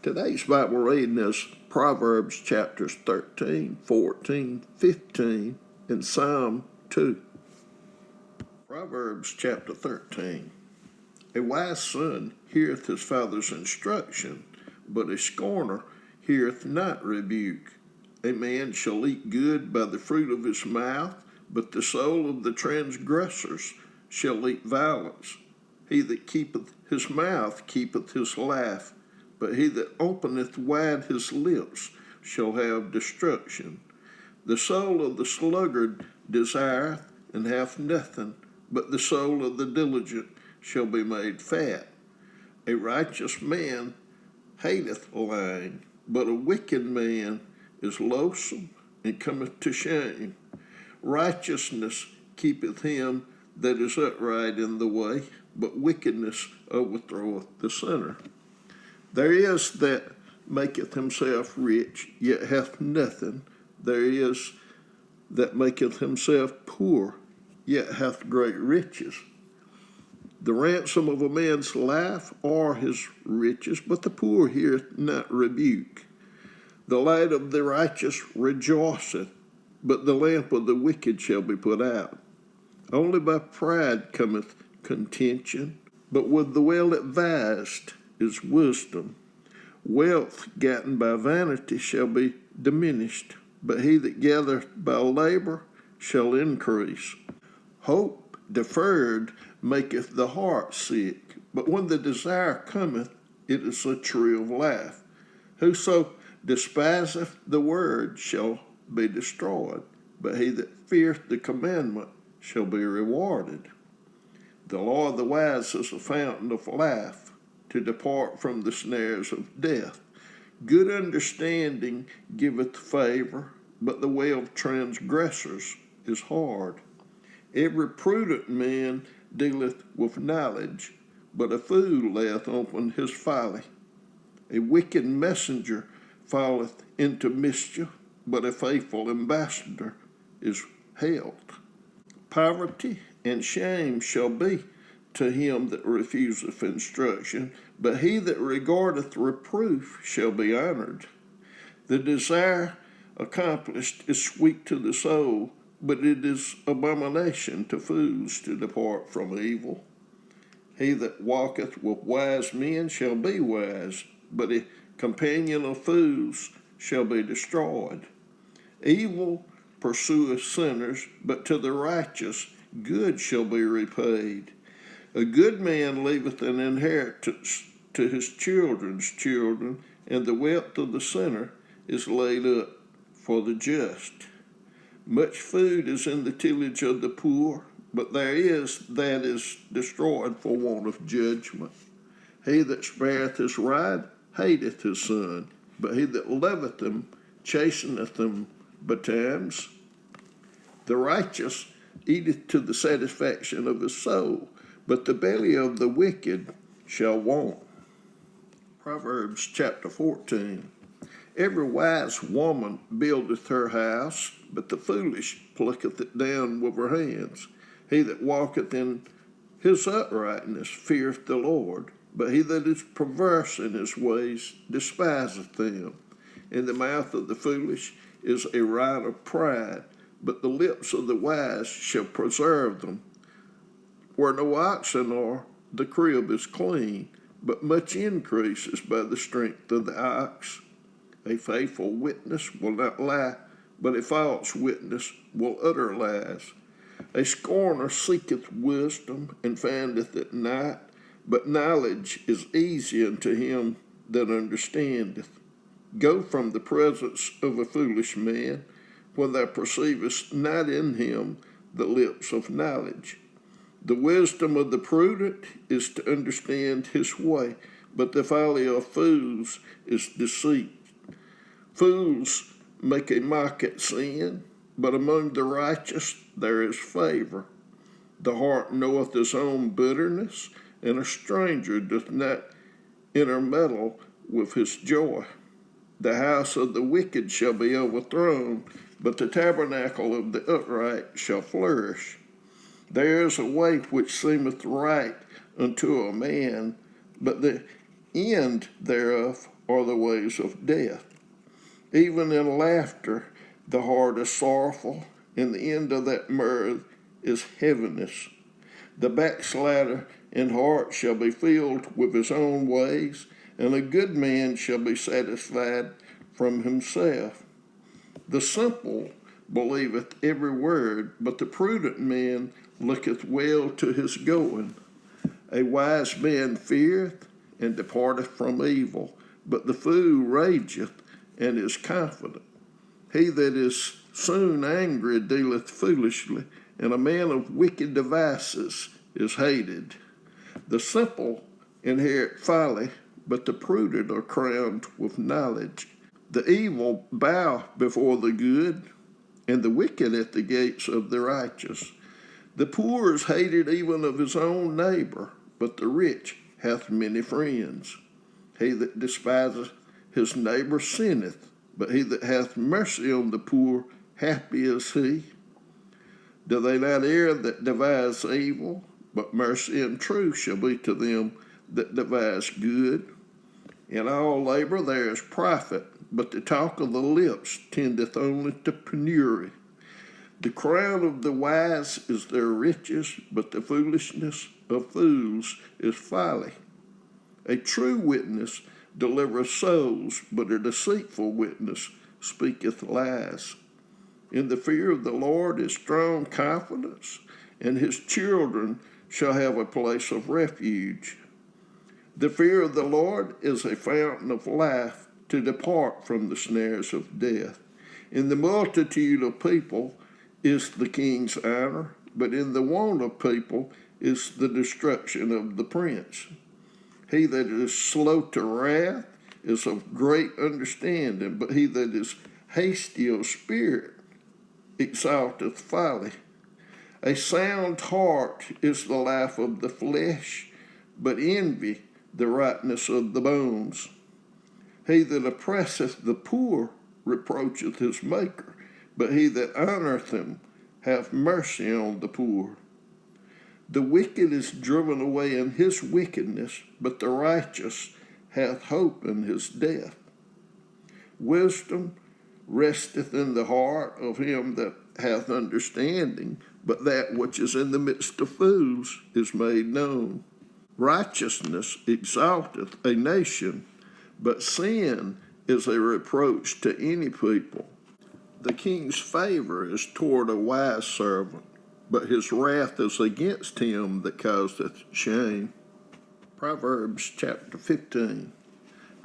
Today's Bible reading is Proverbs chapters 13, 14, 15, and Psalm 2. Proverbs chapter 13. A wise son heareth his father's instruction, but a scorner heareth not rebuke. A man shall eat good by the fruit of his mouth, but the soul of the transgressors shall eat violence. He that keepeth his mouth keepeth his life, but he that openeth wide his lips shall have destruction. The soul of the sluggard desireth and hath nothing, but the soul of the diligent shall be made fat. A righteous man hateth lying, but a wicked man is loathsome and cometh to shame. Righteousness keepeth him that is upright in the way, but wickedness overthroweth the sinner. There is that maketh himself rich, yet hath nothing. There is that maketh himself poor, yet hath great riches. The ransom of a man's life are his riches, but the poor heareth not rebuke. The light of the righteous rejoiceth, but the lamp of the wicked shall be put out. Only by pride cometh contention, but with the well-advised is wisdom. Wealth gotten by vanity shall be diminished, but he that gathereth by labor shall increase. Hope deferred maketh the heart sick, but when the desire cometh, it is a tree of life. Whoso despiseth the word shall be destroyed, but he that feareth the commandment shall be rewarded. The law of the wise is a fountain of life, to depart from the snares of death. Good understanding giveth favor, but the way of transgressors is hard. Every prudent man dealeth with knowledge, but a fool layeth open his folly. A wicked messenger falleth into mischief, but a faithful ambassador is health. Poverty and shame shall be to him that refuseth instruction, but he that regardeth reproof shall be honored. The desire accomplished is sweet to the soul, but it is abomination to fools to depart from evil. He that walketh with wise men shall be wise, but a companion of fools shall be destroyed. Evil pursueth sinners, but to the righteous good shall be repaid. A good man leaveth an inheritance to his children's children, and the wealth of the sinner is laid up for the just. Much food is in the tillage of the poor, but there is that is destroyed for want of judgment. He that spareth his rod hateth his son, but he that loveth him chasteneth him betimes. The righteous eateth to the satisfaction of his soul, but the belly of the wicked shall want. Proverbs chapter 14. Every wise woman buildeth her house, but the foolish plucketh it down with her hands. He that walketh in his uprightness feareth the Lord, but he that is perverse in his ways despiseth them. In the mouth of the foolish is a right of pride, but the lips of the wise shall preserve them. Where no oxen are, the crib is clean, but much increase is by the strength of the ox. A faithful witness will not lie, but a false witness will utter lies. A scorner seeketh wisdom and findeth it not, but knowledge is easy unto him that understandeth. Go from the presence of a foolish man, when thou perceivest not in him the lips of knowledge. The wisdom of the prudent is to understand his way, but the folly of fools is deceit. Fools make a mock at sin, but among the righteous there is favor. The heart knoweth his own bitterness, and a stranger doth not intermeddle with his joy. The house of the wicked shall be overthrown, but the tabernacle of the upright shall flourish. There is a way which seemeth right unto a man, but the end thereof are the ways of death. Even in laughter, the heart is sorrowful, and the end of that mirth is heaviness. The backslider in heart shall be filled with his own ways, and a good man shall be satisfied from himself. The simple believeth every word, but the prudent man looketh well to his going. A wise man feareth and departeth from evil, but the fool rageth and is confident. He that is soon angry dealeth foolishly, and a man of wicked devices is hated. The simple inherit folly, but the prudent are crowned with knowledge. The evil bow before the good, and the wicked at the gates of the righteous. The poor is hated even of his own neighbor, but the rich hath many friends. He that despiseth his neighbor sinneth, but he that hath mercy on the poor, happy is he. Do they not err that devise evil? But mercy and truth shall be to them that devise good. In all labor there is profit, but the talk of the lips tendeth only to penury. The crown of the wise is their riches, but the foolishness of fools is folly. A true witness delivereth souls, but a deceitful witness speaketh lies. In the fear of the Lord is strong confidence, and his children shall have a place of refuge. The fear of the Lord is a fountain of life, to depart from the snares of death. In the multitude of people is the king's honor, but in the want of people is the destruction of the prince. He that is slow to wrath is of great understanding, but he that is hasty of spirit exalteth folly. A sound heart is the life of the flesh, but envy the rightness of the bones. He that oppresseth the poor reproacheth his maker, but he that honoreth him hath mercy on the poor. The wicked is driven away in his wickedness, but the righteous hath hope in his death. Wisdom resteth in the heart of him that hath understanding, but that which is in the midst of fools is made known. Righteousness exalteth a nation, but sin is a reproach to any people. The king's favor is toward a wise servant, but his wrath is against him that causeth shame. Proverbs chapter 15.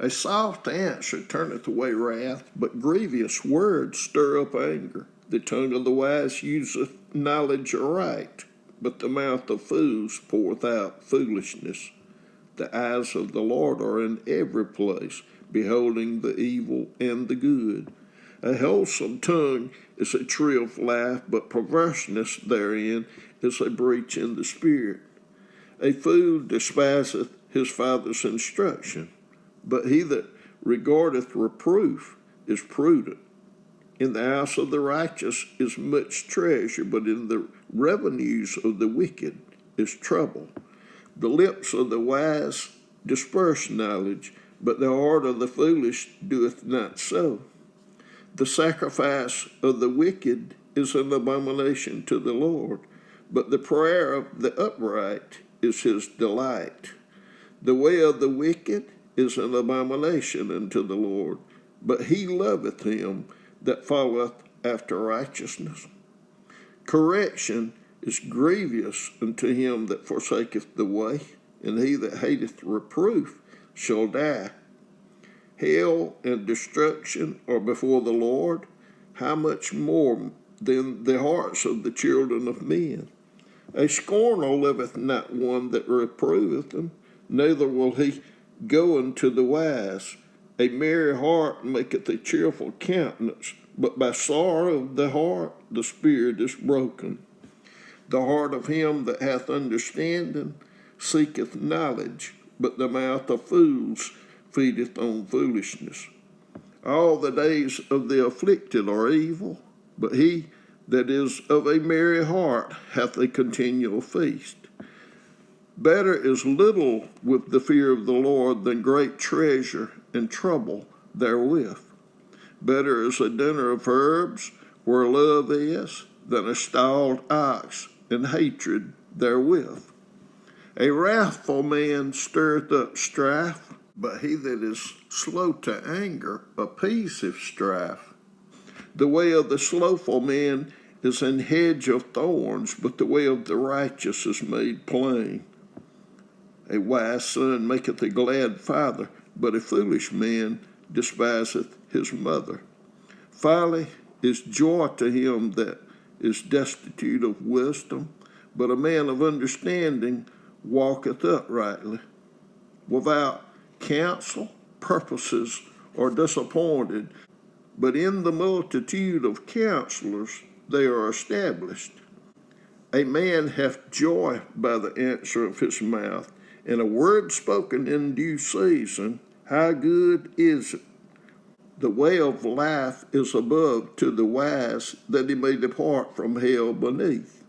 A soft answer turneth away wrath, but grievous words stir up anger. The tongue of the wise useth knowledge aright, but the mouth of fools poureth out foolishness. The eyes of the Lord are in every place, beholding the evil and the good. A wholesome tongue is a tree of life, but perverseness therein is a breach in the spirit. A fool despiseth his father's instruction, but he that regardeth reproof is prudent. In the house of the righteous is much treasure, but in the revenues of the wicked is trouble. The lips of the wise disperse knowledge, but the heart of the foolish doeth not so. The sacrifice of the wicked is an abomination to the Lord, but the prayer of the upright is his delight. The way of the wicked is an abomination unto the Lord, but he loveth him that followeth after righteousness. Correction is grievous unto him that forsaketh the way, and he that hateth reproof shall die. Hell and destruction are before the Lord, how much more than the hearts of the children of men? A scorner liveth not one that reproveth him, neither will he go unto the wise. A merry heart maketh a cheerful countenance, but by sorrow of the heart the spirit is broken. The heart of him that hath understanding seeketh knowledge, but the mouth of fools feedeth on foolishness. All the days of the afflicted are evil, but he that is of a merry heart hath a continual feast. Better is little with the fear of the Lord than great treasure and trouble therewith. Better is a dinner of herbs where love is than a stalled ox and hatred therewith. A wrathful man stirreth up strife, but he that is slow to anger appeaseth strife. The way of the slothful man is an hedge of thorns, but the way of the righteous is made plain. A wise son maketh a glad father, but a foolish man despiseth his mother. Folly is joy to him that is destitute of wisdom, but a man of understanding walketh uprightly. Without counsel, purposes are disappointed, but in the multitude of counselors they are established. A man hath joy by the answer of his mouth, and a word spoken in due season, how good is it? The way of life is above to the wise, that he may depart from hell beneath.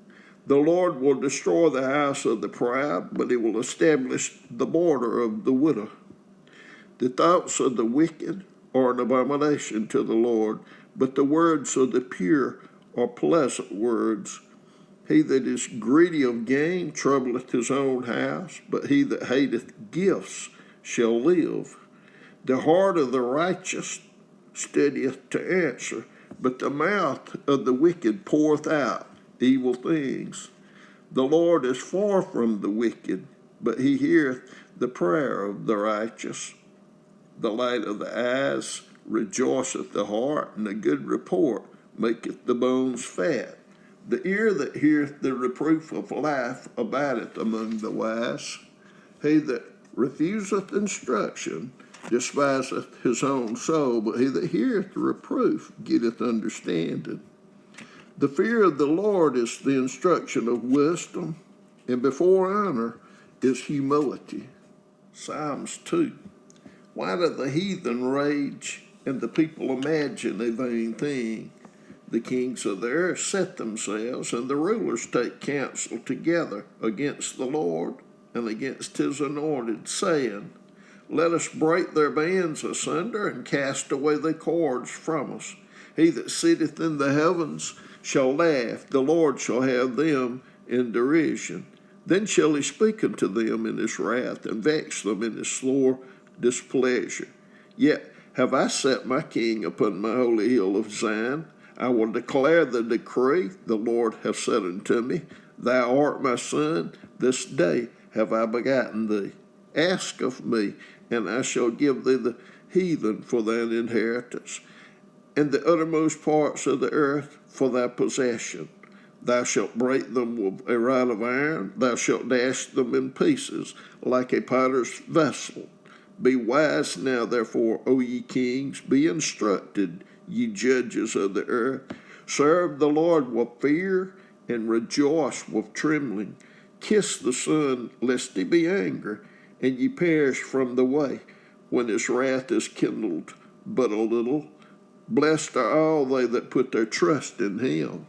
The Lord will destroy the house of the proud, but he will establish the border of the widow. The thoughts of the wicked are an abomination to the Lord, but the words of the pure are pleasant words. He that is greedy of gain troubleth his own house, but he that hateth gifts shall live. The heart of the righteous steadieth to answer, but the mouth of the wicked poureth out evil things. The Lord is far from the wicked, but he heareth the prayer of the righteous. The light of the eyes rejoiceth the heart, and a good report maketh the bones fat. The ear that heareth the reproof of life abideth among the wise. He that refuseth instruction despiseth his own soul, but he that heareth the reproof getteth understanding. The fear of the Lord is the instruction of wisdom, and before honor is humility. Psalms 2. Why do the heathen rage, and the people imagine a vain thing? The kings of the earth set themselves, and the rulers take counsel together against the Lord and against his anointed, saying, Let us break their bands asunder, and cast away the cords from us. He that sitteth in the heavens shall laugh, the Lord shall have them in derision. Then shall he speak unto them in his wrath, and vex them in his sore displeasure. Yet have I set my king upon my holy hill of Zion. I will declare the decree the Lord hath said unto me, Thou art my son, this day have I begotten thee. Ask of me, and I shall give thee the heathen for thine inheritance, and the uttermost parts of the earth for thy possession. Thou shalt break them with a rod of iron, thou shalt dash them in pieces like a potter's vessel. Be wise now, therefore, O ye kings, be instructed, ye judges of the earth. Serve the Lord with fear, and rejoice with trembling. Kiss the Son, lest he be angry, and ye perish from the way, when his wrath is kindled but a little. Blessed are all they that put their trust in him.